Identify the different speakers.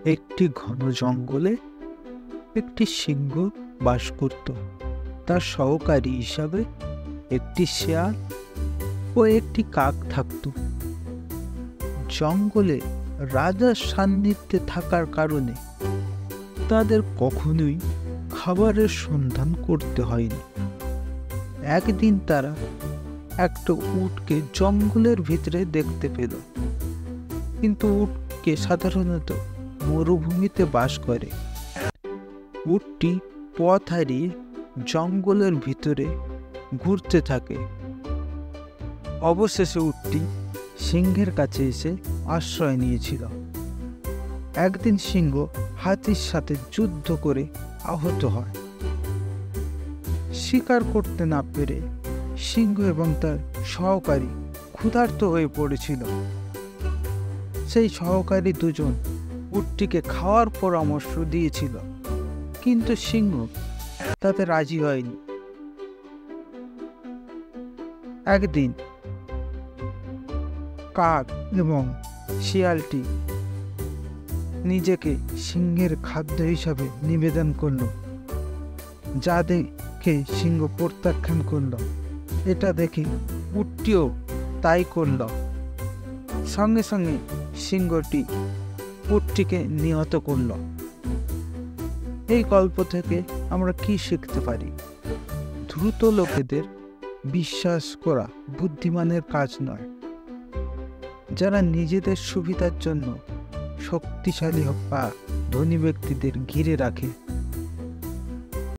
Speaker 1: একটি ঘন জঙ্গলে একটি সিংহ বাস করত। তার সহকারী হিসাবে একটি শেয়াল ও একটি কাক থাকত। জঙ্গলে রাজার সান্নিধ্যে থাকার কারণে তাদের কখনোই খাবারের সন্ধান করতে হয়নি। একদিন তারা একটা উটকে জঙ্গলের ভিতরে দেখতে পেল, কিন্তু উটকে সাধারণত মরুভূমিতে বাস করে। উটটি পথ হারিয়ে জঙ্গলের ভিতরে ঘুরতে থাকে। অবশেষে উটটি সিংহের কাছে এসে আশ্রয় নিয়েছিল। একদিন সিংহ হাতির সাথে যুদ্ধ করে আহত হয়। শিকার করতে না পেরে সিংহ এবং তার সহকারী ক্ষুধার্ত হয়ে পড়েছিল। সেই সহকারী দুজন উটটিকে খাওয়ার পরামর্শ দিয়েছিল, কিন্তু সিংহ তাতে রাজি হয়নি। একদিন কাক এবং শিয়ালটি নিজেকে সিংহের খাদ্য হিসাবে নিবেদন করল, যা দেখে সিংহ প্রত্যাখ্যান করল। এটা দেখে উটটিও তাই করল। সঙ্গে সঙ্গে সিংহটি উটটিকে নিহত করল। এই গল্প থেকে আমরা কি শিখতে পারি? দ্রুত লোকেদের বিশ্বাস করা বুদ্ধিমানের কাজ নয়। যারা নিজেদের সুবিধার জন্য শক্তিশালী বা ধনী ব্যক্তিদের ঘিরে রাখে